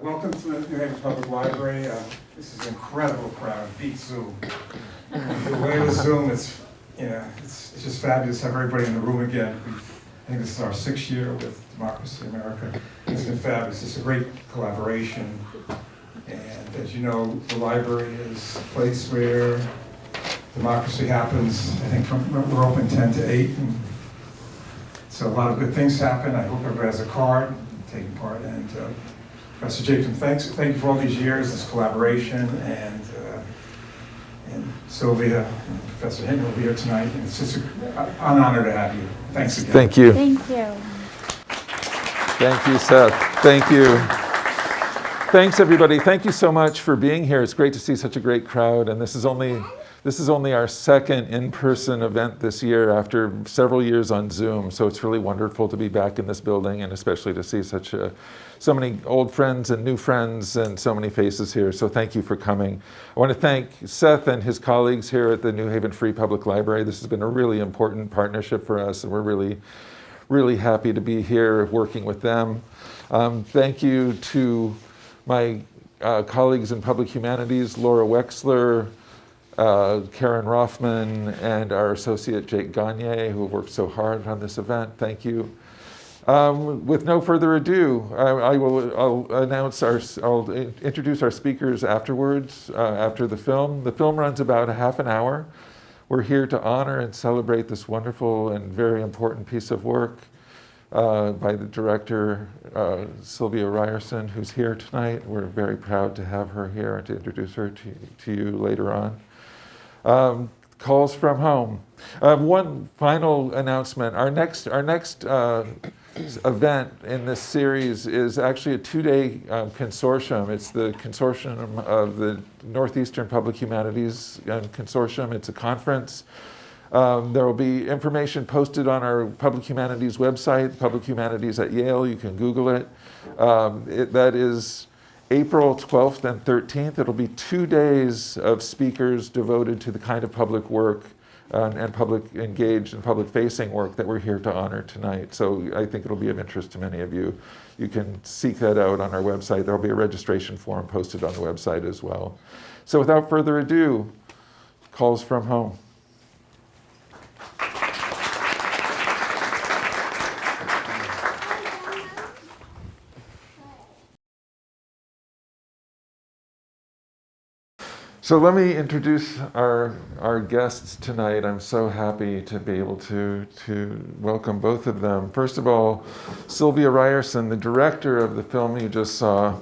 Welcome to the New Haven Public Library. This is an incredible crowd. Beat Zoom. The way with Zoom, it's just fabulous to have everybody in the room again. I think this is our 6th year with Democracy America. It's been fabulous. It's a great collaboration. And as you know, the library is a place where democracy happens. I think we're open 10 to 8. And so a lot of good things happen. I hope everybody has a card taking part. And Professor Jacobson, thank you for all these years, this collaboration, and Sylvia and Professor Hinton will be here tonight, and it's just an honor to have you. Thanks again. Thank you. Thank you. Thank you, Seth. Thank you. Thanks, everybody. Thank you so much for being here. It's great to see such a great crowd, and this is only our second in-person event this year after several years on Zoom, so it's really wonderful to be back in this building, and especially to see so many old friends and new friends and so many faces here, so thank you for coming. I want to thank Seth and his colleagues here at the New Haven Free Public Library. This has been a really important partnership for us, and we're really, really happy to be here working with them. Thank you to my colleagues in Public Humanities, Laura Wexler, Karen Rothman, and our associate Jake Gagne, who have worked so hard on this event. Thank you. With no further ado, I'll introduce our speakers afterwards, after the film. The film runs about a half an hour. We're here to honor and celebrate this wonderful and very important piece of work by the director, Sylvia Ryerson, who's here tonight. We're very proud to have her here and to introduce her to you later on. Calls from home. One final announcement. Our next event in this series is actually a 2-day consortium. It's the consortium of the Northeastern Public Humanities Consortium. It's a conference. There will be information posted on our Public Humanities website, Public Humanities at Yale. You can Google it. That is April 12th and 13th. It'll be 2 days of speakers devoted to the kind of public work and public engaged and public facing work that we're here to honor tonight. So I think it'll be of interest to many of you. You can seek that out on our website. There'll be a registration form posted on the website as well. So without further ado, calls from home. So let me introduce our guests tonight. I'm so happy to be able to welcome both of them. First of all, Sylvia Ryerson, the director of the film you just saw.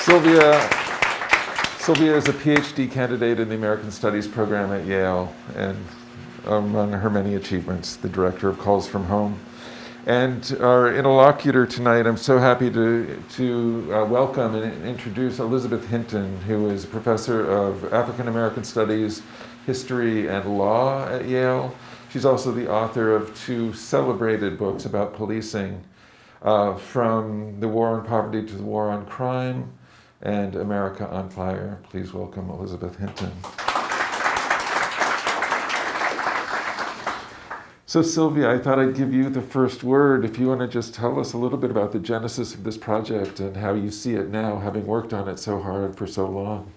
Sylvia is a PhD candidate in the American Studies program at Yale, and among her many achievements, the director of Calls from Home. And our interlocutor tonight, I'm so happy to welcome and introduce Elizabeth Hinton, who is a professor of African American Studies, History, and Law at Yale. She's also the author of 2 celebrated books about policing, From the War on Poverty to the War on Crime, and America on Fire. Please welcome Elizabeth Hinton. So Sylvia, I thought I'd give you the first word. If you want to just tell us a little bit about the genesis of this project and how you see it now, having worked on it so hard for so long.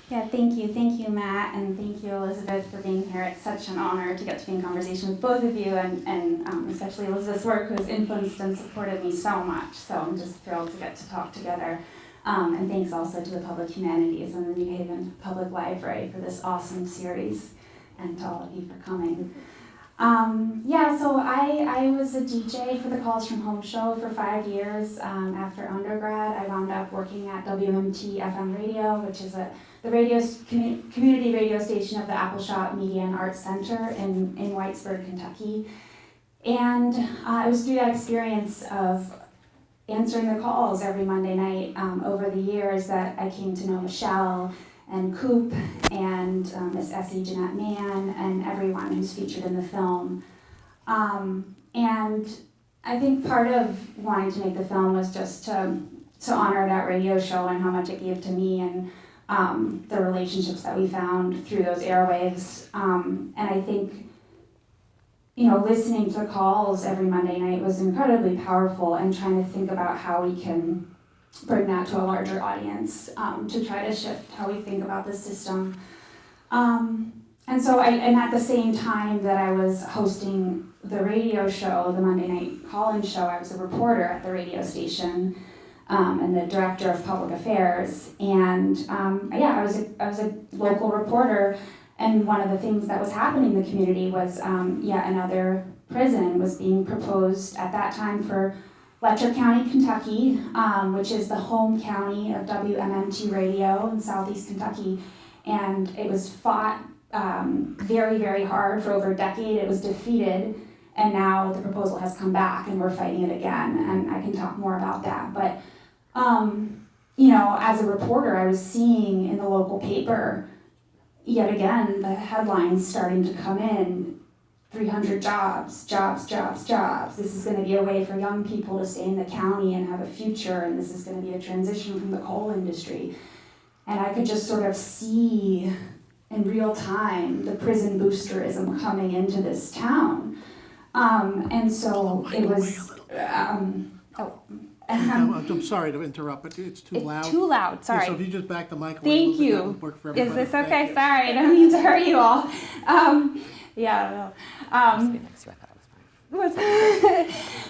Yeah, thank you. Thank you, Matt, and thank you, Elizabeth, for being here. It's such an honor to get to be in conversation with both of you, and especially Elizabeth's work, who has influenced and supported me so much. So I'm just thrilled to get to talk together. And thanks also to the Public Humanities and the New Haven Public Library for this awesome series, and to all of you for coming. So I was a DJ for the Calls from Home show for 5 years. After undergrad, I wound up working at WMT FM Radio, which is the community radio station of the Appleshot Media and Arts Center in Whitesburg, Kentucky. And it was through that experience of answering the calls every Monday night over the years that I came to know Michelle and Coop and Miss Essie Jeanette Mann and everyone who's featured in the film. And I think part of wanting to make the film was just to honor that radio show and how much it gave to me, and the relationships that we found through those airwaves. And I think listening to the calls every Monday night was incredibly powerful, and trying to think about how we can bring that to a larger audience, to try to shift how we think about the system. And so and at the same time that I was hosting the radio show, the Monday night call-in show, I was a reporter at the radio station, and the director of public affairs. And I was a local reporter, and one of the things that was happening in the community was yet another prison was being proposed at that time for Letcher County, Kentucky, which is the home county of WMMT Radio in Southeast Kentucky. And it was fought very, very hard for over a decade. It was defeated, and now the proposal has come back and we're fighting it again, and I can talk more about that. But as a reporter, I was seeing in the local paper yet again the headlines starting to come in: 300 jobs. This is going to be a way for young people to stay in the county and have a future, and this is going to be a transition from the coal industry. And I could just sort of see in real time the prison boosterism coming into this town. And so it was... I'm sorry to interrupt, but it's too loud. It's too loud, sorry. Yeah, so if you just back the mic away a little Thank bit, that you. would work for everybody. Is this okay? Thank you. Sorry, I don't mean to hurt you all.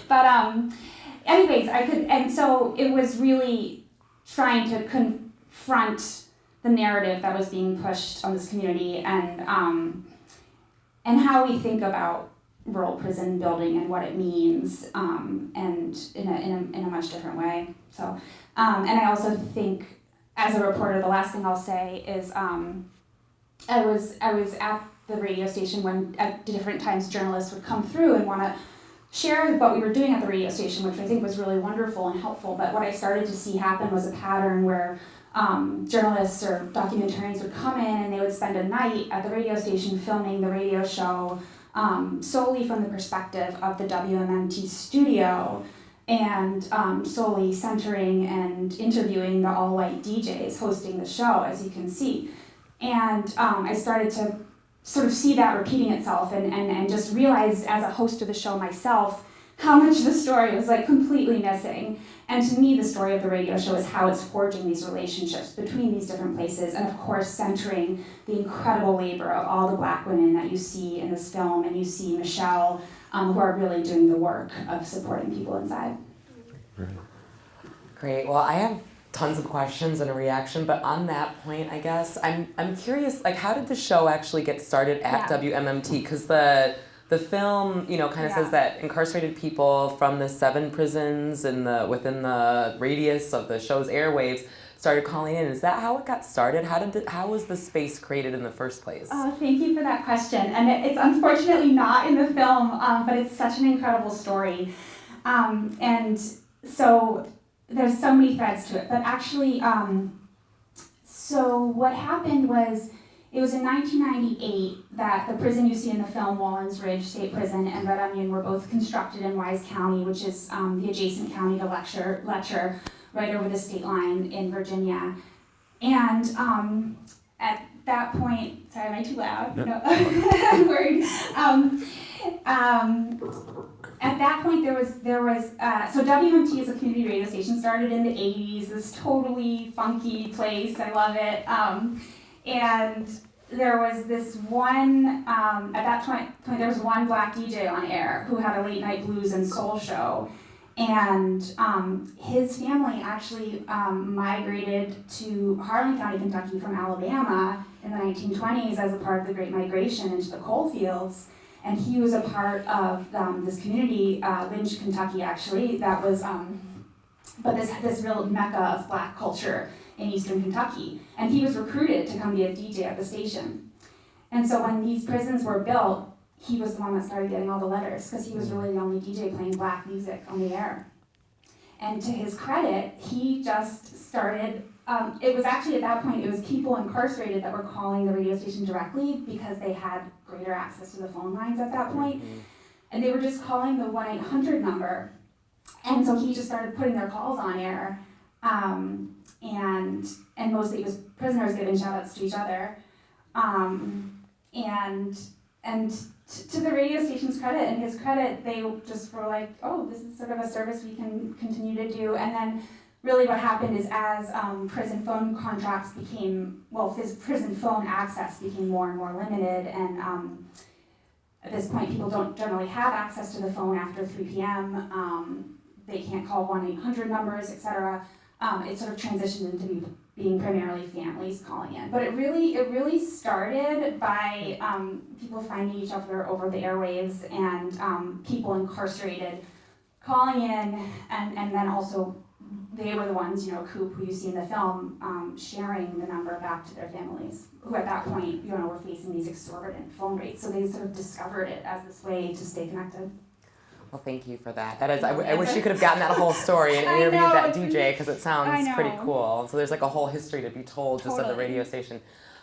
But anyways, and so it was really trying to confront the narrative that was being pushed on this community, and how we think about rural prison building and what it means, and in a much different way. So, and I also think, as a reporter, the last thing I'll say is, I was at the radio station when at different times journalists would come through and want to share what we were doing at the radio station, which I think was really wonderful and helpful. But what I started to see happen was a pattern where journalists or documentarians would come in and they would spend a night at the radio station filming the radio show solely from the perspective of the WMMT studio, and solely centering and interviewing the all-white DJs hosting the show, as you can see. And I started to sort of see that repeating itself, and just realized as a host of the show myself how much the story was like completely missing. And to me, the story of the radio show is how it's forging these relationships between these different places, and of course centering the incredible labor of all the Black women that you see in this film, and you see Michelle, who are really doing the work of supporting people inside. Great. Well, I have tons of questions and a reaction, but on that point, I guess I'm curious, like, how did the show actually get started at WMMT? Because the film, kind of says that incarcerated people from the 7 prisons within the radius of the show's airwaves started calling in. Is that how it got started? How was the space created in the first place? Oh, thank you for that question. And it's unfortunately not in the film, but it's such an incredible story. And so there's so many threads to it. But actually, so what happened was, it was in 1998 that the prison you see in the film, Wallens Ridge State Prison and Red Onion, were both constructed in Wise County, which is the adjacent county to Letcher, right over the state line in Virginia. And at that point, sorry, am I too loud? No, I'm worried. At that point, there was so WMT is a community radio station, started in the 80s, this totally funky place, I love it. And there was this one, at that point there was one Black DJ on air who had a late night blues and soul show. And his family actually migrated to Harlan County, Kentucky from Alabama in the 1920s as a part of the Great Migration into the coal fields. And he was a part of this community, Lynch, Kentucky actually, that was, but this real mecca of Black culture in Eastern Kentucky. And he was recruited to come be a DJ at the station. And so when these prisons were built, he was the one that started getting all the letters, because he was really the only DJ playing Black music on the air. And to his credit, he just started, it was actually at that point, it was people incarcerated that were calling the radio station directly because they had greater access to the phone lines at that point. And they were just calling the 1-800 number. And so he just started putting their calls on air. And mostly it was prisoners giving shout outs to each other. And to the radio station's credit and his credit, they just were like, oh, this is sort of a service we can continue to do. And then really what happened is as prison phone contracts became, prison phone access became more and more limited, and at this point people don't generally have access to the phone after 3 p.m. They can't call 1-800 numbers, etc. It sort of transitioned into being primarily families calling in. But it really started by people finding each other over the airwaves, and people incarcerated calling in, and then also they were the ones, Coop, who you see in the film, sharing the number back to their families, who at that point, were facing these exorbitant phone rates. So they sort of discovered it as this way to stay connected. Well, thank you for that. That is, I wish you could have gotten that whole story and interviewed that DJ, because it sounds pretty cool. So there's like a whole history to be told just at the radio station.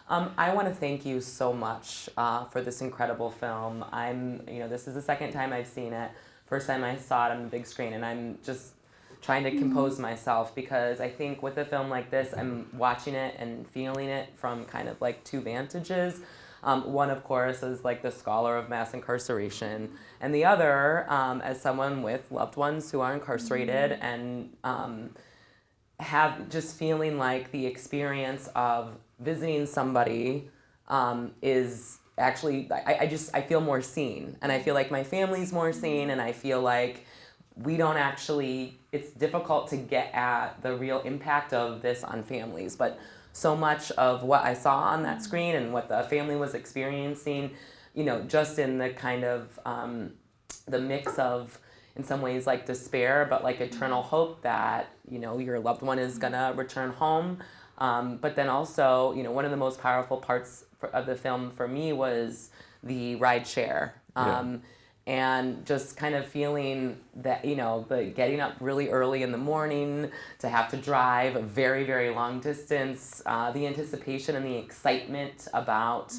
I want to thank you so much for this incredible film. This is the second time I've seen it. First time I saw it on the big screen, and I'm just trying to compose myself, because I think with a film like this, I'm watching it and feeling it from kind of like two vantages. One, of course, is like the scholar of mass incarceration, and the other as someone with loved ones who are incarcerated and have just feeling like the experience of visiting somebody is actually, I feel more seen, and I feel like my family's more seen, and I feel like we don't actually, it's difficult to get at the real impact of this on families, but so much of what I saw on that screen and what the family was experiencing, just in the kind of the mix of, in some ways, like despair, but like eternal hope that, your loved one is gonna return home. But then also, one of the most powerful parts of the film for me was the ride share. And just kind of feeling that, the getting up really early in the morning to have to drive a very, very long distance, the anticipation and the excitement about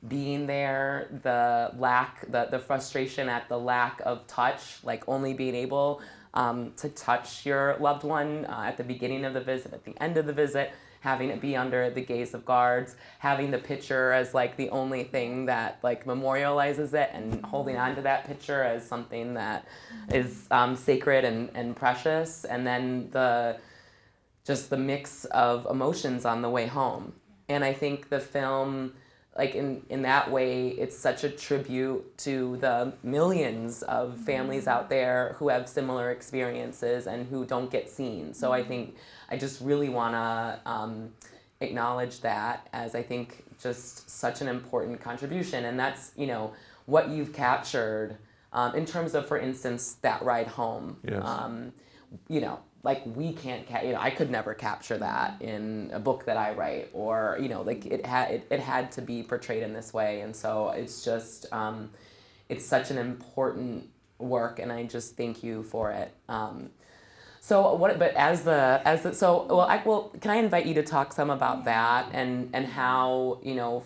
being there, the frustration at the lack of touch, like only being able to touch your loved one at the beginning of the visit, at the end of the visit, having it be under the gaze of guards, having the picture as like the only thing that like memorializes it, and holding on to that picture as something that is sacred and precious, and then just the mix of emotions on the way home. And I think the film, like in that way, it's such a tribute to the millions of families out there who have similar experiences and who don't get seen. So I think I just really want to acknowledge that as, I think, just such an important contribution. And that's, what you've captured in terms of, for instance, that ride home. Yes. Like we can't, I could never capture that in a book that I write, or like it had to be portrayed in this way, and so it's just it's such an important work, and I just thank you for it. But can I invite you to talk some about that and how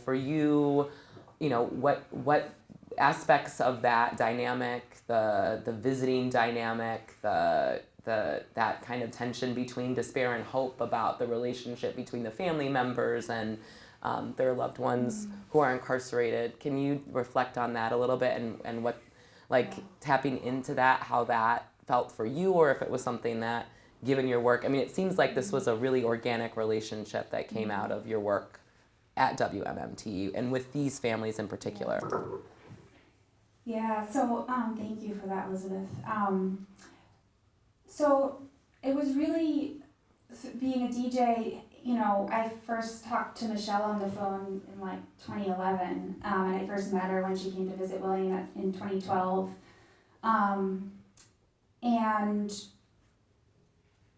for you, what aspects of that dynamic, the visiting dynamic, that kind of tension between despair and hope about the relationship between the family members and their loved ones who are incarcerated. Can you reflect on that a little bit, and what, like, tapping into that, how that felt for you, or if it was something that, given your work, it seems like this was a really organic relationship that came out of your work at WMMT and with these families in particular. Yeah, so thank you for that, Elizabeth. So it was really, being a DJ, I first talked to Michelle on the phone in like 2011, and I first met her when she came to visit William in 2012. And,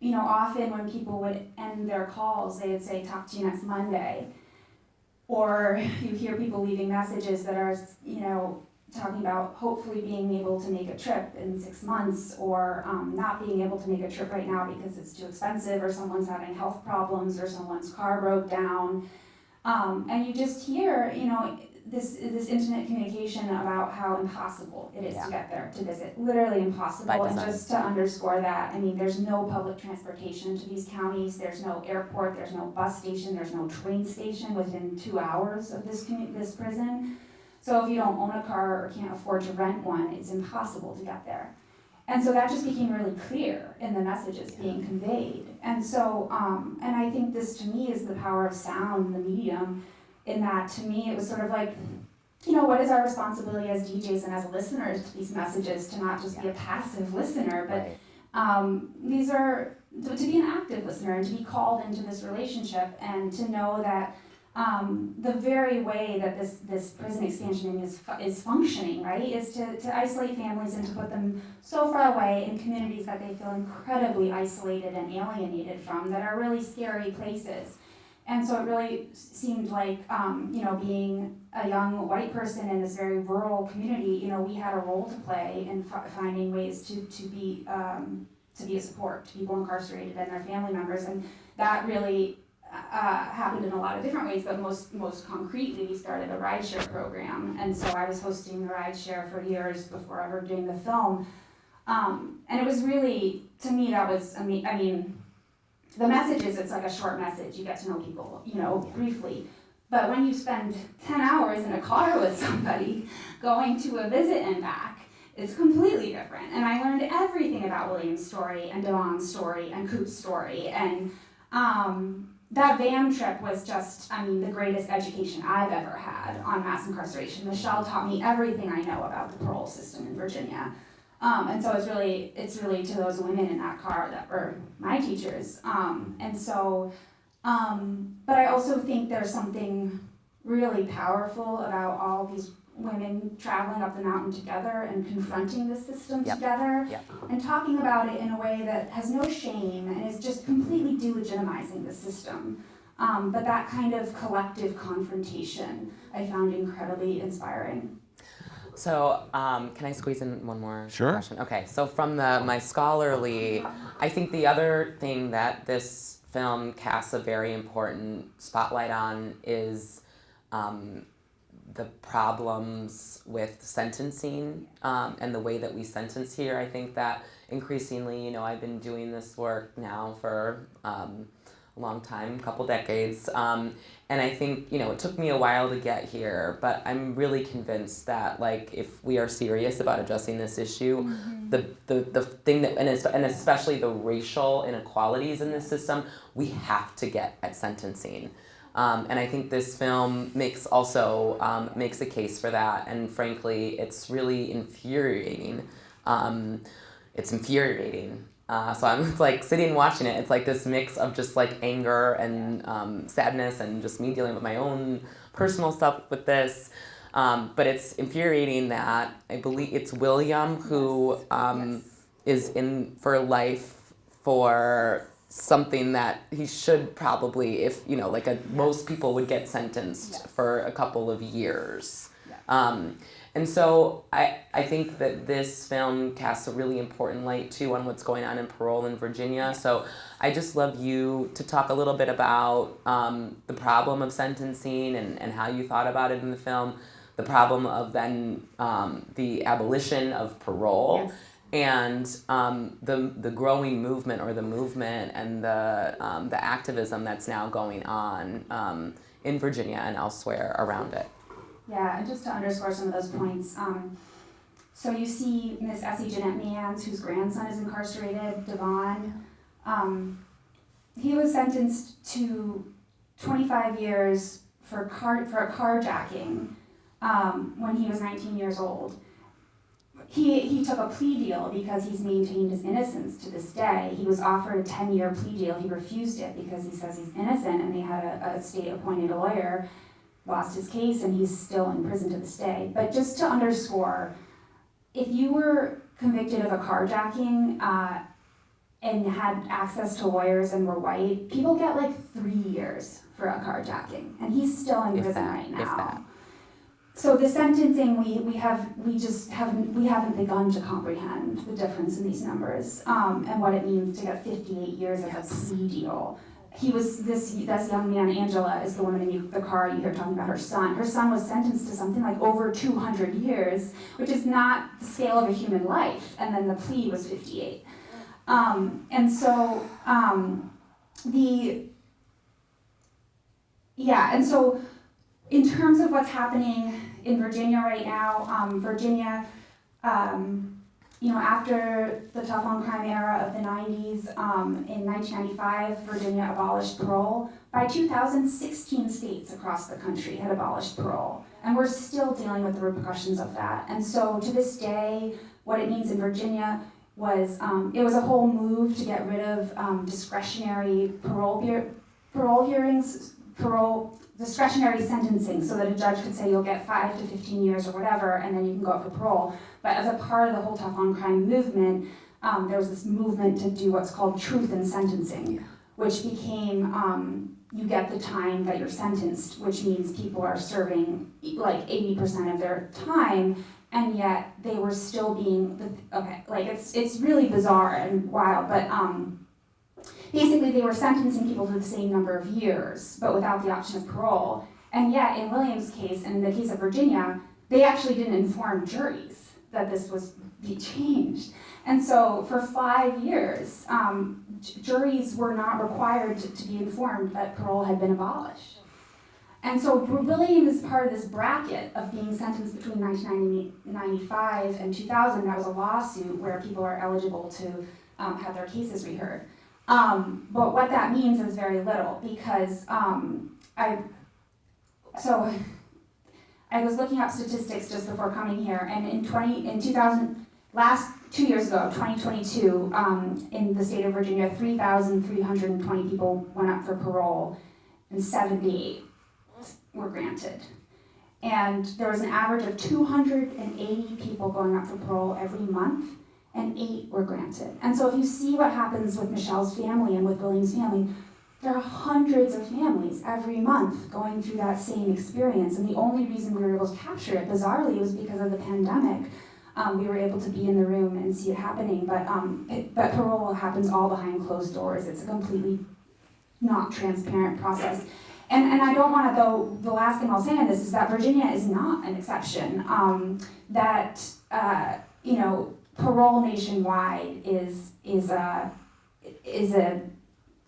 often when people would end their calls, they would say, talk to you next Monday. Or you hear people leaving messages that are, talking about hopefully being able to make a trip in 6 months, or not being able to make a trip right now because it's too expensive, or someone's having health problems, or someone's car broke down. And you just hear, this intimate communication about how impossible it is to get there, to visit. Literally impossible. And just to underscore that, there's no public transportation to these counties. There's no airport. There's no bus station. There's no train station within 2 hours of this prison. So if you don't own a car or can't afford to rent one, it's impossible to get there. And so that just became really clear in the messages being conveyed. And so, and I think this to me is the power of sound, the medium, in that to me it was sort of like, you know, what is our responsibility as DJs and as listeners to these messages, to not just be a passive listener, but these are, to be an active listener and to be called into this relationship and to know that the very way that this prison expansion is functioning, right, is to isolate families and to put them so far away in communities that they feel incredibly isolated and alienated from, that are really scary places. And so it really seemed like, you know, being a young white person in this very rural community, you know, we had a role to play in finding ways to be a support to people incarcerated and their family members, and that really happened in a lot of different ways, but most concretely, we started a rideshare program, and so I was hosting the rideshare for years before ever doing the film, and it was really, to me, that was, I mean, the message is, it's like a short message, you get to know people, you know, briefly, but when you spend 10 hours in a car with somebody going to a visit and back, it's completely different, and I learned everything about William's story, and Devon's story, and Coop's story, and that van trip was just, I mean, the greatest education I've ever had on mass incarceration. Michelle taught me everything I know about the parole system in Virginia. And so it's really to those women in that car that were my teachers. And so, but I also think there's something really powerful about all these women traveling up the mountain together and confronting the system together and talking about it in a way that has no shame and is just completely delegitimizing the system. But that kind of collective confrontation I found incredibly inspiring. So can I squeeze in one more question? Sure. Okay, so from my scholarly, I think the other thing that this film casts a very important spotlight on is the problems with sentencing and the way that we sentence here. I think that increasingly, you know, I've been doing this work now for a long time, a couple decades, and I think, you know, it took me a while to get here, but I'm really convinced that, like, if we are serious about addressing this issue, the thing that, and especially the racial inequalities in this system, we have to get at sentencing. And I think this film makes a case for that, and frankly, it's really infuriating. It's infuriating. So I'm like sitting and watching it. It's like this mix of just like anger and sadness, and just me dealing with my own personal stuff with this. But it's infuriating that I believe it's William who is in for life for something that he should probably, if, you know, like most people would get sentenced for a couple of years. And so I think that this film casts a really important light too on what's going on in parole in Virginia. So I just love you to talk a little bit about the problem of sentencing and how you thought about it in the film, the problem of then the abolition of parole. And the growing movement, or the movement and the activism that's now going on in Virginia and elsewhere around it. Yeah, and just to underscore some of those points, so you see Miss Essie Jeanette Mans, whose grandson is incarcerated, Devon. He was sentenced to 25 years for a carjacking when he was 19 years old. He took a plea deal because he's maintained his innocence to this day. He was offered a 10-year plea deal. He refused it because he says he's innocent, and they had a state-appointed lawyer, lost his case, and he's still in prison to this day. But just to underscore, if you were convicted of a carjacking and had access to lawyers and were white, people get like 3 years for a carjacking, and he's still in prison right now. So the sentencing, we haven't begun to comprehend the difference in these numbers and what it means to get 58 years as a plea deal. He was this young man, Angela, is the woman in the car you hear talking about her son. Her son was sentenced to something like over 200 years, which is not the scale of a human life. And then the plea was 58. And so in terms of what's happening in Virginia right now, Virginia, after the tough on crime era of the 90s, in 1995, Virginia abolished parole. By 2000, 16 states across the country had abolished parole, and we're still dealing with the repercussions of that. And so to this day, what it means in Virginia was, it was a whole move to get rid of discretionary discretionary sentencing, so that a judge could say you'll get 5 to 15 years or whatever, and then you can go up for parole. But as a part of the whole tough on crime movement, there was this movement to do what's called truth in sentencing, which became, you get the time that you're sentenced, which means people are serving like 80% of their time, and yet they were still being, it's really bizarre and wild, but basically they were sentencing people to the same number of years, but without the option of parole. And yet in William's case, and in the case of Virginia, they actually didn't inform juries that this was be changed. And so for 5 years, juries were not required to be informed that parole had been abolished. And so William is part of this bracket of being sentenced between 1995 and 2000. That was a lawsuit where people are eligible to have their cases reheard. But what that means is very little, because I was looking up statistics just before coming here, and in 2 years ago, 2022, in the state of Virginia, 3,320 people went up for parole, and 78 were granted. And there was an average of 280 people going up for parole every month, and 8 were granted. And so if you see what happens with Michelle's family and with William's family, there are hundreds of families every month going through that same experience. And the only reason we were able to capture it, bizarrely, was because of the pandemic. We were able to be in the room and see it happening, but parole happens all behind closed doors. It's a completely not transparent process. And I don't want to, though, the last thing I'll say on this is that Virginia is not an exception. Parole nationwide is a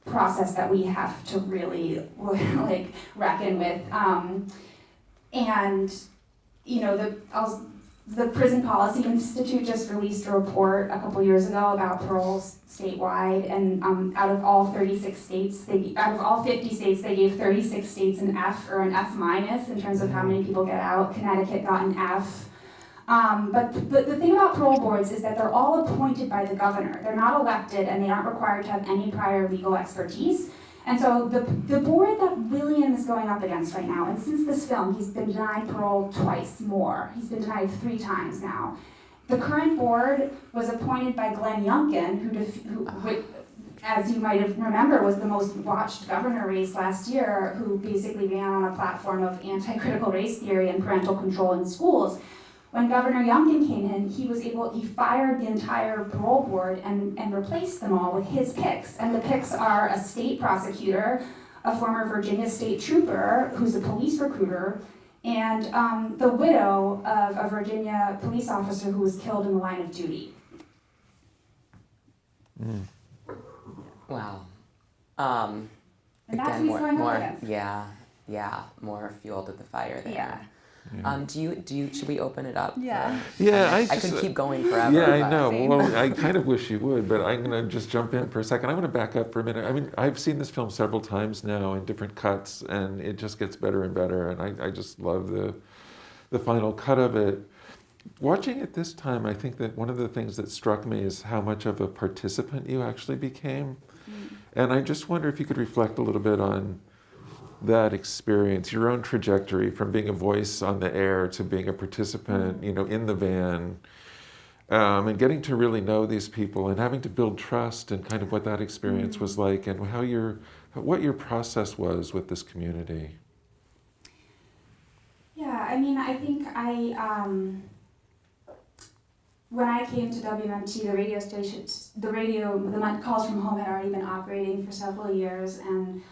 process that we have to really reckon with. The Prison Policy Institute just released a report a couple years ago about parole statewide, and out of all 36 states, out of all 50 states, they gave 36 states an F or an F minus in terms of how many people get out. Connecticut got an F. But the thing about parole boards is that they're all appointed by the governor. They're not elected, and they aren't required to have any prior legal expertise. And so the board that William is going up against right now, and since this film, he's been denied parole twice more. He's been denied 3 times now. The current board was appointed by Glenn Youngkin, who as you might have remember, was the most watched governor race last year, who basically ran on a platform of anti-critical race theory and parental control in schools. When Governor Youngkin came in, he fired the entire parole board and replaced them all with his picks. And the picks are a state prosecutor, a former Virginia state trooper who's a police recruiter, and the widow of a Virginia police officer who was killed in the line of duty. Wow. And that's who he's going up against. More fuel to the fire there. Yeah. Should we open it up? Yeah. I could keep going forever. Yeah, I know. Well, I kind of wish you would, but I'm going to just jump in for a second. I want to back up for a minute. I mean, I've seen this film several times now in different cuts, and it just gets better and better, and I just love the final cut of it. Watching it this time, I think that one of the things that struck me is how much of a participant you actually became. And I just wonder if you could reflect a little bit on that experience, your own trajectory from being a voice on the air to being a participant, in the van, and getting to really know these people and having to build trust, and kind of what that experience was like, and what your process was with this community. Yeah, I mean, I think when I came to WMT, the radio station, the calls from home had already been operating for several years, and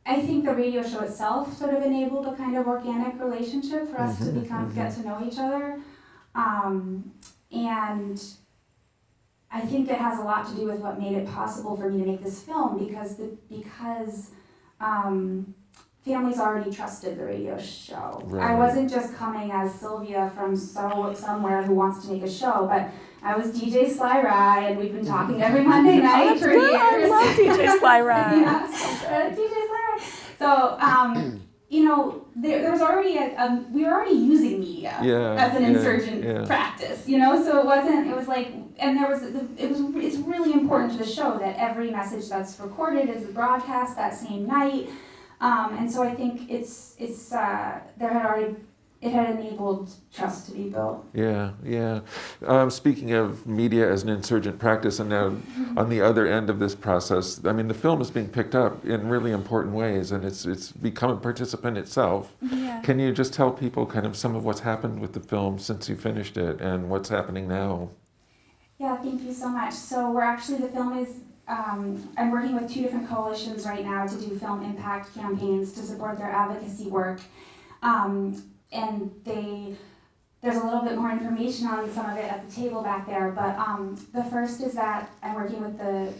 I think the radio show itself sort of enabled a kind of organic relationship for us to get to know each other. And I think it has a lot to do with what made it possible for me to make this film, because families already trusted the radio show. Right. I wasn't just coming as Sylvia from somewhere who wants to make a show, but I was DJ Sly Rye, and we've been talking every Monday night for years. I love DJ Sly Rye. Yeah, DJ Sly Rye. So, you know, there was already we were already using media as an insurgent practice, you know, so it was like, and it's really important to the show that every message that's recorded is broadcast that same night, and so I think it had enabled trust to be built. Yeah. Speaking of media as an insurgent practice, and now on the other end of this process, I mean, the film is being picked up in really important ways, and it's become a participant itself. Yeah. Can you just tell people kind of some of what's happened with the film since you finished it, and what's happening now? Yeah, thank you so much. So the film is, I'm working with 2 different coalitions right now to do film impact campaigns to support their advocacy work. And there's a little bit more information on some of it at the table back there, but the first is that I'm working with the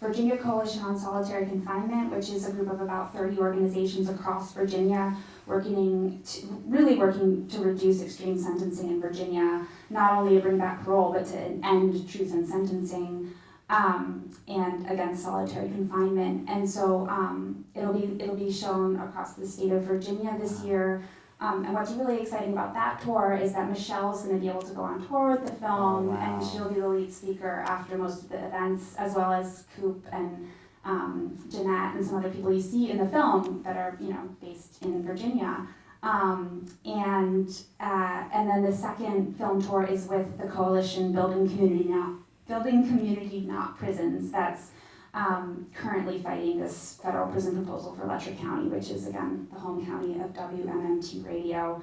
Virginia Coalition on Solitary Confinement, which is a group of about 30 organizations across Virginia working to reduce extreme sentencing in Virginia, not only to bring back parole, but to end truth in sentencing and against solitary confinement. And so it'll be shown across the state of Virginia this year. And what's really exciting about that tour is that Michelle's going to be able to go on tour with the film, and she'll be the lead speaker after most of the events, as well as Coop and Jeanette and some other people you see in the film that are, you know, based in Virginia. And then the second film tour is with the coalition Building Community Not Prisons. That's currently fighting this federal prison proposal for Letcher County, which is, again, the home county of WMMT Radio.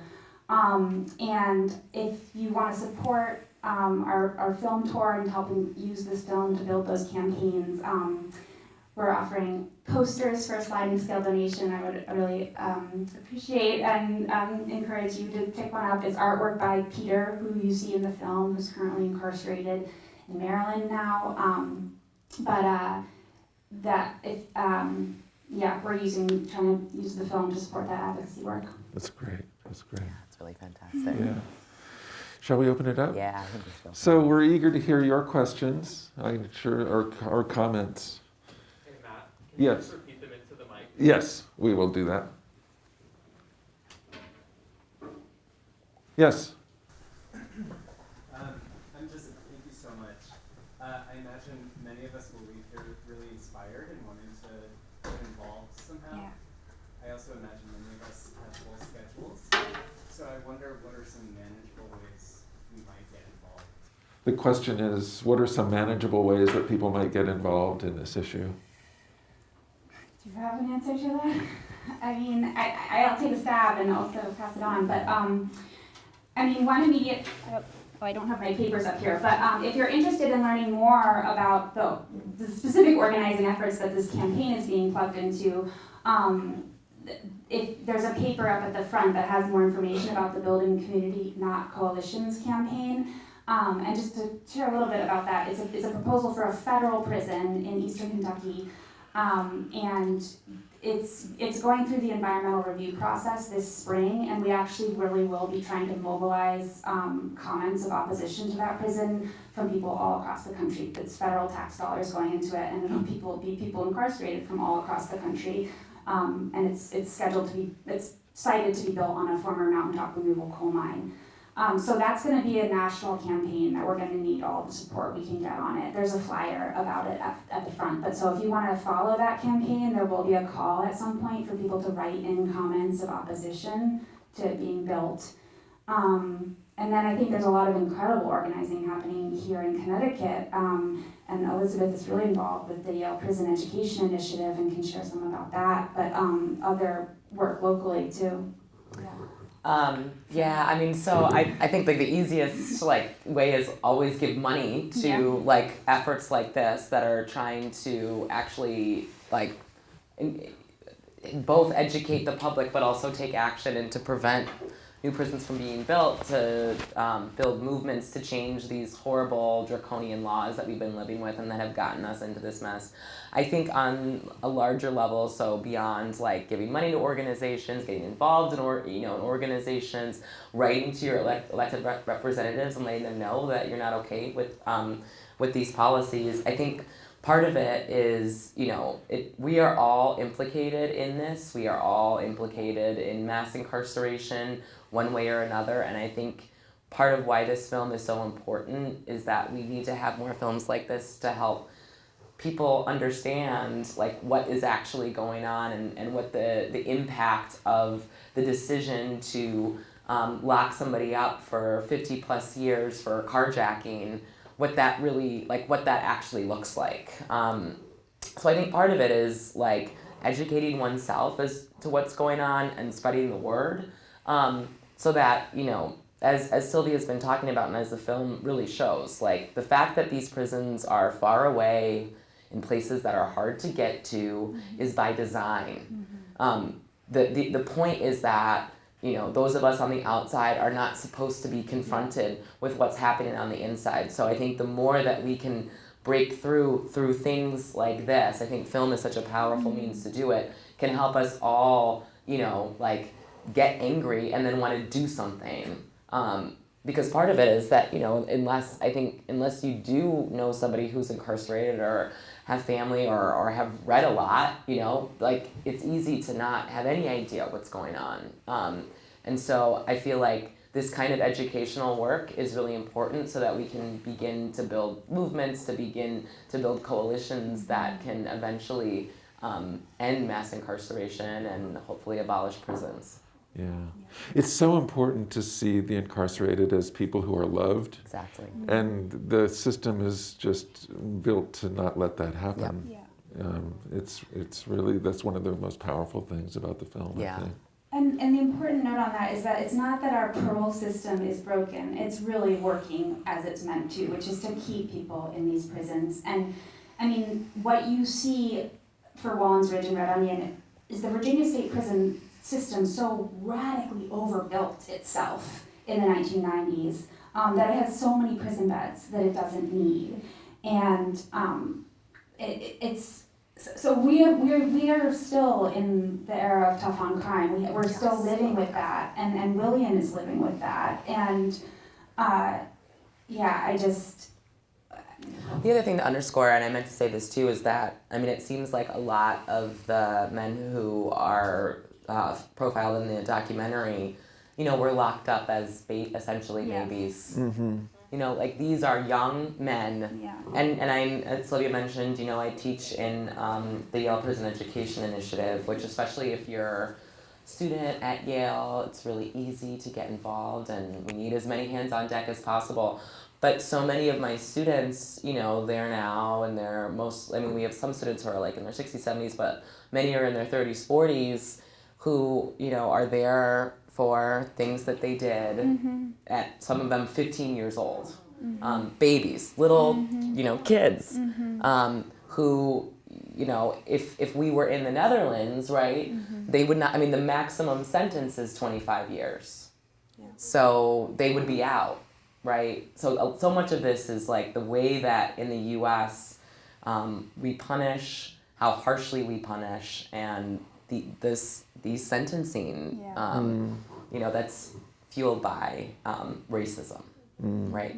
And if you want to support our film tour and helping use this film to build those campaigns, we're offering posters for a sliding scale donation. I would really appreciate and encourage you to pick one up. It's artwork by Peter, who you see in the film, who's currently incarcerated in Maryland now. We're trying to use the film to support that advocacy work. That's great. It's really fantastic. Yeah. Shall we open it up? Yeah, I think we should. So we're eager to hear your questions, I'm sure, or comments. Hey, Matt, can you just repeat them into the mic? Yes, we will do that. Yes. Thank you so much. I imagine many of us will leave here really inspired and wanting to get involved somehow. Yeah. I also imagine many of us have full schedules. So I wonder, what are some manageable ways we might get involved? The question is, what are some manageable ways that people might get involved in this issue? Do you have an answer to that? I mean, I'll take a stab and also pass it on, but one immediate, I don't have my papers up here, but if you're interested in learning more about the specific organizing efforts that this campaign is being plugged into, if there's a paper up at the front that has more information about the Building Community Not Coalitions campaign. And just to share a little bit about that, it's a proposal for a federal prison in eastern Kentucky, and it's going through the environmental review process this spring, and we actually really will be trying to mobilize comments of opposition to that prison from people all across the country. It's federal tax dollars going into it, and it'll be people incarcerated from all across the country. And it's scheduled to be, it's cited to be built on a former mountaintop removal coal mine. So that's going to be a national campaign that we're going to need all the support we can get on it. There's a flyer about it at the front. But so if you want to follow that campaign, there will be a call at some point for people to write in comments of opposition to it being built. And then I think there's a lot of incredible organizing happening here in Connecticut. And Elizabeth is really involved with the Yale Prison Education Initiative and can share some about that, but other work locally too. Yeah. So I think like the easiest way is always give money to efforts like this that are trying to actually both educate the public but also take action and to prevent new prisons from being built, to build movements to change these horrible draconian laws that we've been living with and that have gotten us into this mess. I think on a larger level, so beyond like giving money to organizations, getting involved in in organizations, writing to your elected representatives and letting them know that you're not okay with these policies. I think part of it is, we are all implicated in this. We are all implicated in mass incarceration one way or another. And I think part of why this film is so important is that we need to have more films like this to help people understand like what is actually going on and what the impact of the decision to lock somebody up for 50 plus years for carjacking, what that actually looks like. So I think part of it is like educating oneself as to what's going on and spreading the word, so that, as Sylvia's been talking about and as the film really shows, like the fact that these prisons are far away in places that are hard to get to is by design. The point is that those of us on the outside are not supposed to be confronted with what's happening on the inside. So I think the more that we can break through things like this, I think film is such a powerful means to do it, can help us all, like get angry and then want to do something. Because part of it is that, unless you do know somebody who's incarcerated or have family or have read a lot, like it's easy to not have any idea what's going on. And so I feel like this kind of educational work is really important so that we can begin to build movements, to begin to build coalitions that can eventually end mass incarceration and hopefully abolish prisons. Yeah. It's so important to see the incarcerated as people who are loved. Exactly. And the system is just built to not let that happen. Yeah. It's really, that's one of the most powerful things about the film, I think. And the important note on that is that it's not that our parole system is broken, it's really working as it's meant to, which is to keep people in these prisons. And I mean, what you see for Wallens Ridge and Red Onion is the Virginia State Prison system so radically overbuilt itself in the 1990s that it has so many prison beds that it doesn't need. And so we are still in the era of tough on crime. We're still living with that, and William is living with that. And I just. The other thing to underscore, and I meant to say this too, is that it seems like a lot of the men who are profiled in the documentary, were locked up as essentially babies. Mm-hmm. Like these are young men. Yeah. And as Sylvia mentioned, I teach in the Yale Prison Education Initiative, which especially if you're a student at Yale, it's really easy to get involved and we need as many hands on deck as possible. But so many of my students, they're now in their we have some students who are like in their 60s, 70s, but many are in their 30s, 40s, who, are there for things that they did at some of them 15 years old. Babies, little, kids, who, if we were in the Netherlands, right, they would not, the maximum sentence is 25 years. Yeah. So they would be out, right? So much of this is like the way that in the US we punish, how harshly we punish, and these sentencing, that's fueled by racism, right?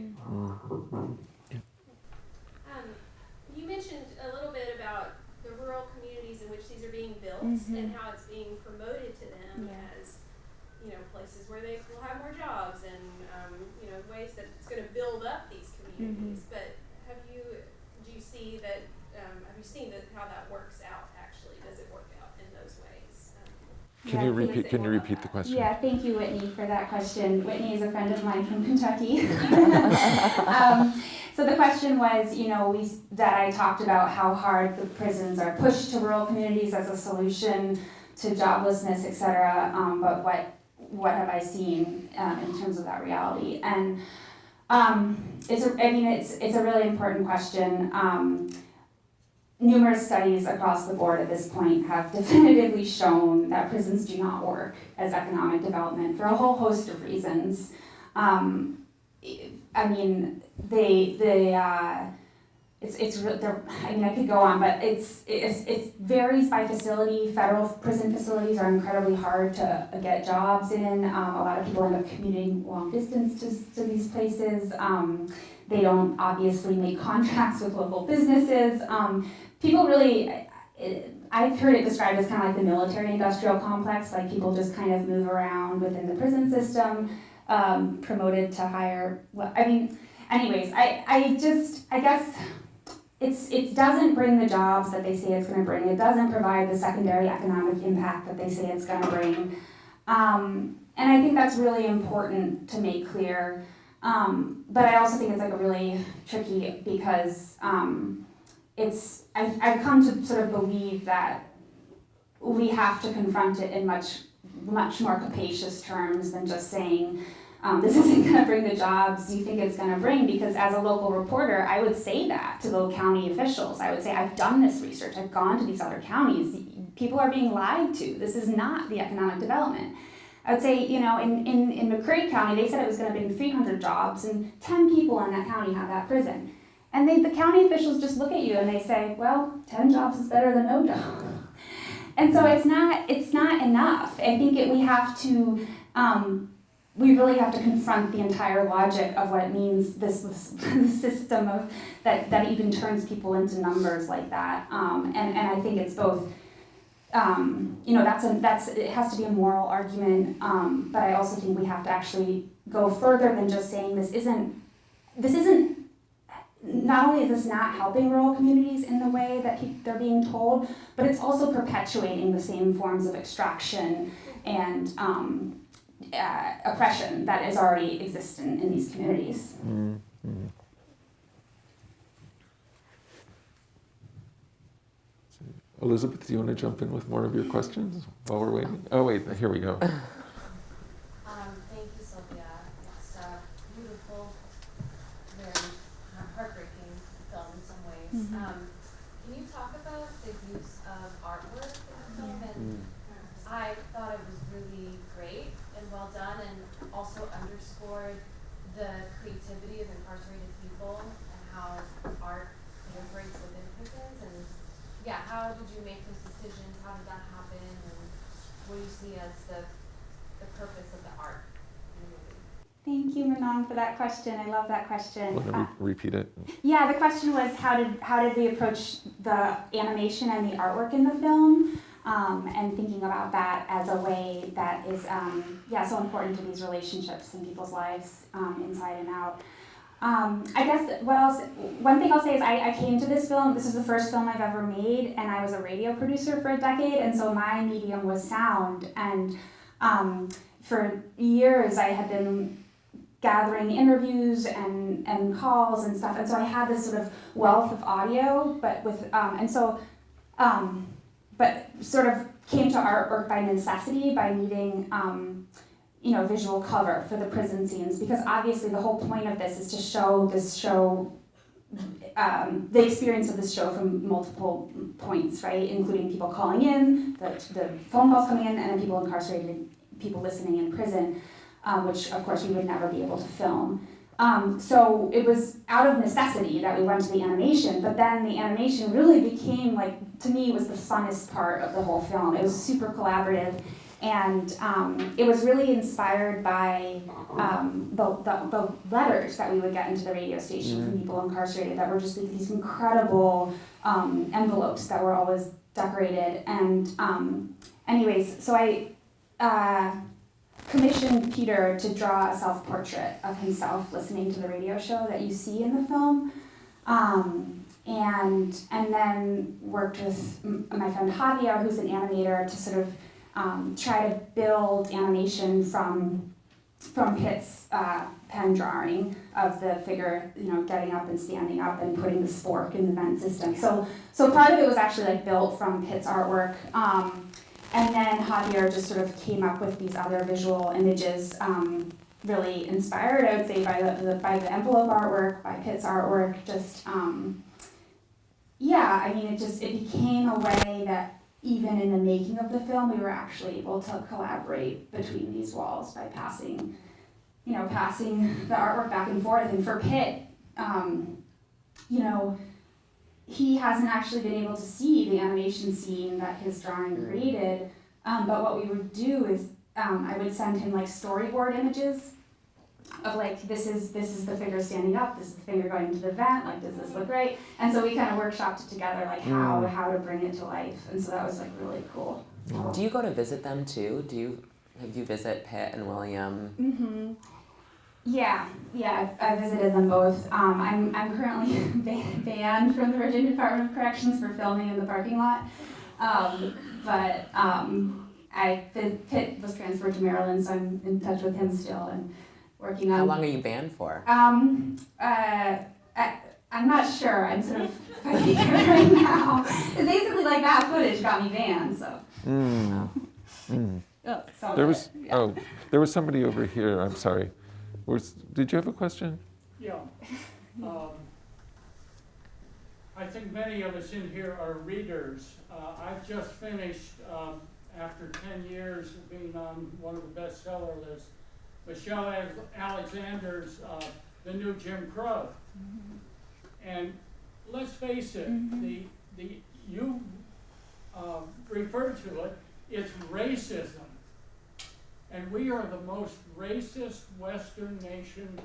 You mentioned a little bit about the rural communities in which these are being built and how it's being promoted to them as, places where they will have more jobs and, ways that it's going to build up these communities. But have you seen how that works out actually? Does it work out in those ways? Can you repeat the question? Yeah, thank you, Whitney, for that question. Whitney is a friend of mine from Kentucky. So the question was, that I talked about how hard the prisons are pushed to rural communities as a solution to joblessness, et cetera. But what have I seen in terms of that reality? And it's a really important question. numerous studies across the board at this point have definitively shown that prisons do not work as economic development for a whole host of reasons. I mean, I could go on, but it varies by facility. Federal prison facilities are incredibly hard to get jobs in. A lot of people end up commuting long distance to these places. They don't obviously make contracts with local businesses. People really, I've heard it described as kind of like the military-industrial complex, like people just kind of move around within the prison system, promoted to higher, anyways, I guess it doesn't bring the jobs that they say it's going to bring. It doesn't provide the secondary economic impact that they say it's going to bring. And I think that's really important to make clear. But I also think it's like a really tricky because I've come to sort of believe that we have to confront it in much more capacious terms than just saying, this isn't going to bring the jobs you think it's going to bring, because as a local reporter, I would say that to the county officials. I would say, I've done this research, I've gone to these other counties, people are being lied to, this is not the economic development. I would say, in McCrae County, they said it was going to bring 300 jobs, and 10 people in that county have that prison. And the county officials just look at you and they say, well, 10 jobs is better than no job. And so it's not enough. I think we really have to confront the entire logic of what it means, this system of that even turns people into numbers like that. And I think it's both, it has to be a moral argument, but I also think we have to actually go further than just saying this isn't, not only is this not helping rural communities in the way that they're being told, but it's also perpetuating the same forms of extraction and oppression that is already existent in these communities. Mm-hmm. Elizabeth, do you want to jump in with more of your questions while we're waiting? Oh wait, here we go. Thank you, Sylvia. It's a beautiful, very heartbreaking film in some ways. Mm-hmm. Can you talk about the use of artwork in the film? And I thought it was really great and well done, and also underscored the creativity of incarcerated people and how art operates within prisons. And yeah, how did you make those decisions? How did that happen? And what do you see as the purpose of the art in the movie? Thank you, Manon, for that question. I love that question. Want to repeat it? Yeah, the question was how did we approach the animation and the artwork in the film, and thinking about that as a way that is so important to these relationships in people's lives, inside and out. I guess one thing I'll say is I came to this film, this is the first film I've ever made, and I was a radio producer for a decade, and so my medium was sound, and for years I had been gathering interviews and calls and stuff, and so I had this sort of wealth of audio, but but sort of came to artwork by necessity, by needing visual cover for the prison scenes, because obviously the whole point of this is to show the experience of this show from multiple points, right? Including people calling in, the phone calls coming in, and then people incarcerated, people listening in prison, which of course we would never be able to film. So it was out of necessity that we went to the animation, but then the animation really became, to me, was the funnest part of the whole film. It was super collaborative. And it was really inspired by the letters that we would get into the radio station from people incarcerated that were just these incredible envelopes that were always decorated. And anyways, so I commissioned Peter to draw a self-portrait of himself listening to the radio show that you see in the film. And then worked with my friend Javier, who's an animator, to sort of try to build animation from Pitt's pen drawing of the figure, getting up and standing up and putting the spork in the vent system. So part of it was actually built from Pitt's artwork, and then Javier just sort of came up with these other visual images, really inspired, I would say, by the envelope artwork, by Pitt's artwork, just. yeah, I mean, it became a way that even in the making of the film, we were actually able to collaborate between these walls by passing the artwork back and forth. And for Pitt, he hasn't actually been able to see the animation scene that his drawing created, but what we would do is I would send him like storyboard images of like, this is the figure standing up, this is the figure going into the vent, like, does this look right? And so we kind of workshopped it together, like how to bring it to life. And so that was like really cool. Do you go to visit them too? Do you visit Pitt and William? Mm-hmm. Yeah, I visited them both. I'm currently banned from the Virginia Department of Corrections for filming in the parking lot. Pitt was transferred to Maryland, so I'm in touch with him still and working on. How long are you banned for? I'm not sure. I'm sort of fighting it right now. It's basically like that footage got me banned, so. There was somebody over here. I'm sorry. Did you have a question? Yeah. I think many of us in here are readers. I've just finished, after 10 years of being on one of the bestseller lists, Michelle Alexander's The New Jim Crow. And let's face it, you referred to it, it's racism. And we are the most racist Western nation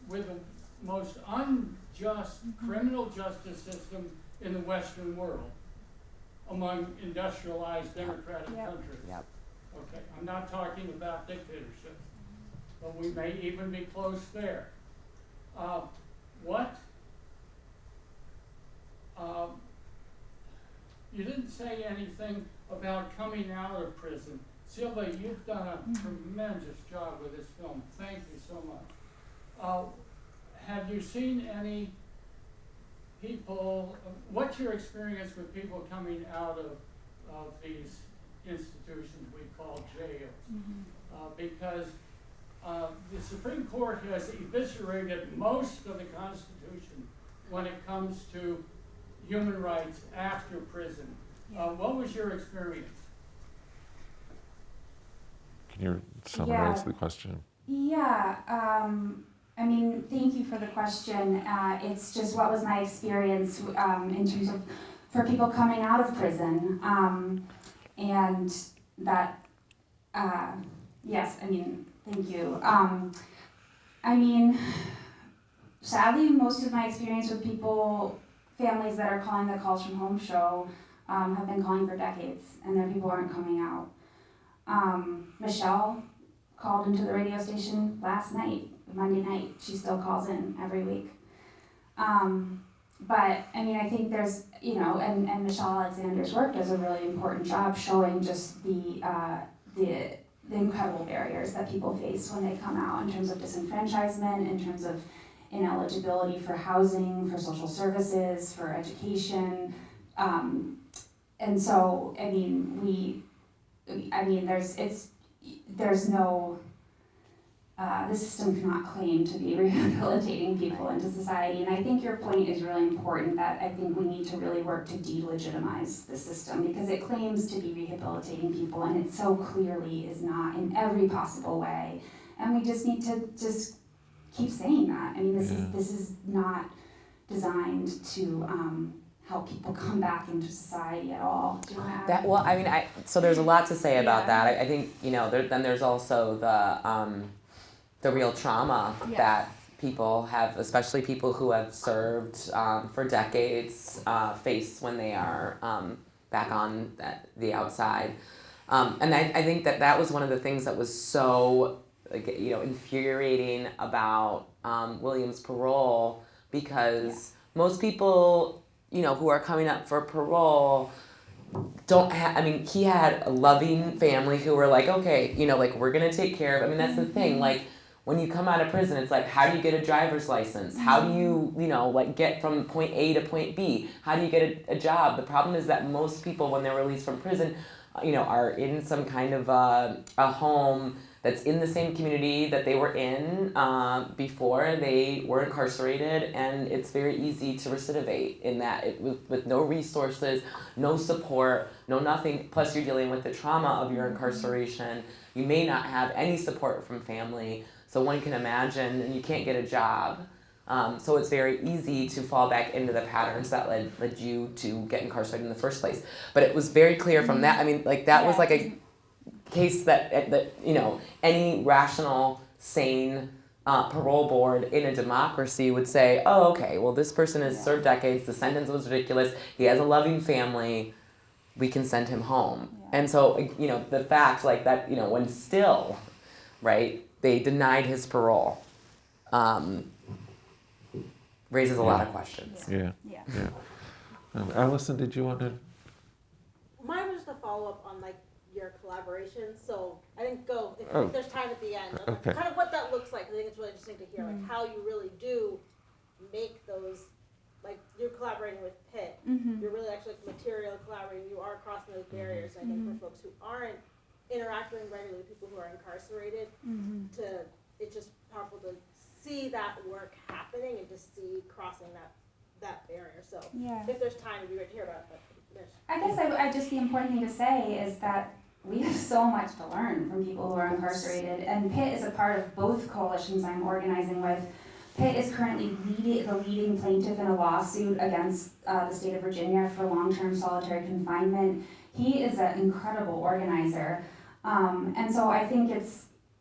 with the most unjust criminal justice system in the Western world among industrialized democratic countries. Yep. Okay, I'm not talking about dictatorships, but we may even be close there. You didn't say anything about coming out of prison. Sylvia, you've done a tremendous job with this film. Thank you so much. Have you seen any people, what's your experience with people coming out of these institutions we call jails? Because the Supreme Court has eviscerated most of the Constitution when it comes to human rights after prison. What was your experience? Can you summarize the question? Yeah, I mean, thank you for the question. It's just what was my experience in terms of for people coming out of prison. And that, yes, I mean, thank you. I mean, sadly, most of my experience with families that are calling the Calls from Home show have been calling for decades, and their people aren't coming out. Michelle called into the radio station last night, Monday night. She still calls in every week. But I mean, I think there's, and Michelle Alexander's work does a really important job showing just the incredible barriers that people face when they come out in terms of disenfranchisement, in terms of ineligibility for housing, for social services, for education. And so, I mean, there's no, the system cannot claim to be rehabilitating people into society. And I think your point is really important, that I think we need to really work to delegitimize the system, because it claims to be rehabilitating people and it so clearly is not in every possible way. And we just need to just keep saying that. I mean, this is not designed to help people come back into society at all. Do you want to add? So there's a lot to say about that. I think, then there's also the real trauma that people have, especially people who have served for decades, face when they are back on the outside. And I think that was one of the things that was so infuriating about William's parole, because most people, who are coming up for parole don't have, he had a loving family who were like, okay, we're going to take care of, that's the thing, when you come out of prison, it's like, how do you get a driver's license? How do you, get from point A to point B? How do you get a job? The problem is that most people, when they're released from prison, are in some kind of a home that's in the same community that they were in before they were incarcerated, and it's very easy to recidivate in that with no resources, no support, no nothing, plus you're dealing with the trauma of your incarceration. You may not have any support from family, so one can imagine, and you can't get a job. So it's very easy to fall back into the patterns that led you to get incarcerated in the first place. But it was very clear from that, I mean, like that was like a case that you know, any rational, sane parole board in a democracy would say, oh, okay, well, this person has served decades, the sentence was ridiculous, he has a loving family, we can send him home. And so, you know, the fact like that, you know, when still, right, they denied his parole, raises a lot of questions. Yeah. Allison, did you want to? Mine was just a follow-up on like your collaboration. So I didn't go, if there's time at the end, Okay. kind of what that looks like. I think it's really interesting to hear like how you really do make those, like you're collaborating with Pitt. You're really actually like material collaborating. You are crossing those barriers. I think for folks who aren't interacting regularly with people who are incarcerated, it's just powerful to see that work happening and to see crossing that barrier. So if there's time, it'd be great to hear about it. But I guess I just the important thing to say is that we have so much to learn from people who are incarcerated, and Pitt is a part of both coalitions I'm organizing with. Pitt is currently the leading plaintiff in a lawsuit against the state of Virginia for long-term solitary confinement. He is an incredible organizer, and so I think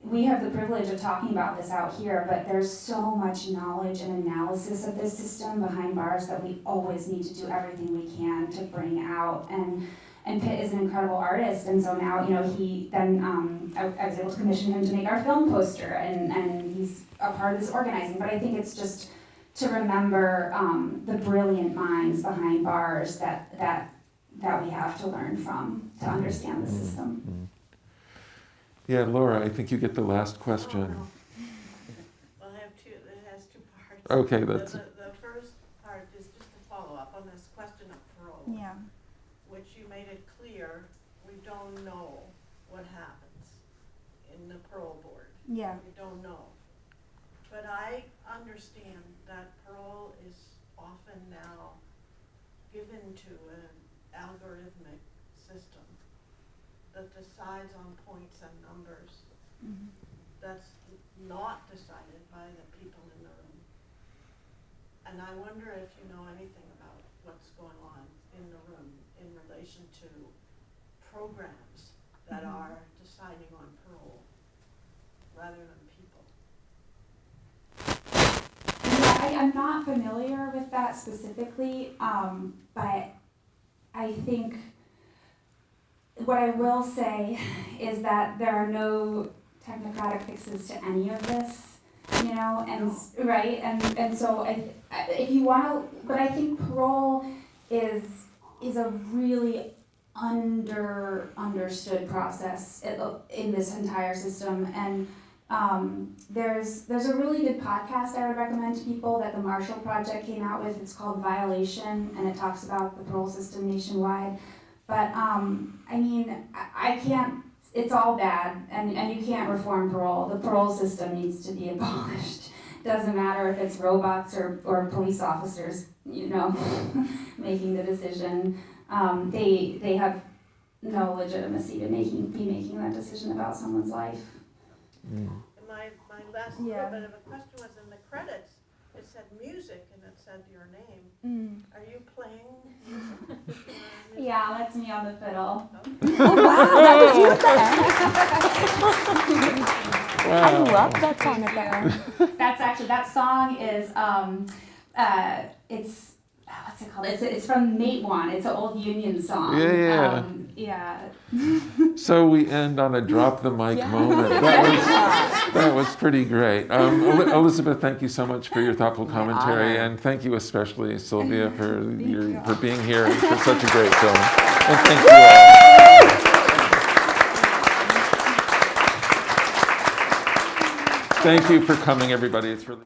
we have the privilege of talking about this out here, but there's so much knowledge and analysis of this system behind bars that we always need to do everything we can to bring out. And Pitt is an incredible artist, and so now, you know, I was able to commission him to make our film poster, and he's a part of this organizing. But I think it's just to remember the brilliant minds behind bars that we have to learn from to understand the system. Yeah, Laura, I think you get the last question. Well, I have two. It has two parts. Okay, The first part is just to follow up on this question of parole. Which you made it clear we don't know what happens in the parole board. We don't know. But I understand that parole is often now given to an algorithmic system that decides on points and numbers. That's not decided by the people in the room. And I wonder if you know anything about what's going on in the room in relation to programs that are deciding on parole rather than people. Yeah, I'm not familiar with that specifically, but I think what I will say is that there are no technocratic fixes to any of this, you know, and so if you want to, but I think parole is a really understood process in this entire system, and there's a really good podcast I would recommend to people that the Marshall Project came out with. It's called Violation, and it talks about the parole system nationwide. But I mean, I can't. It's all bad, and you can't reform parole. The parole system needs to be abolished. Doesn't matter if it's robots or police officers, you know, making the decision. They have no legitimacy to be making that decision about someone's life. My last little bit of a question was in the credits. It said music and it said your name. Are you playing music? Yeah, that's me on the fiddle. Oh wow, that was you there. Wow. I love that song at the end. That's actually, that song is, it's, what's it called? It's from Mate One. It's an old Union song. Yeah. So we end on a drop the mic moment. That was pretty great. Elizabeth, thank you so much for your thoughtful commentary, and thank you especially, Sylvia, for being here and for such a great film. And thank you all. Thank you for coming, everybody. It's really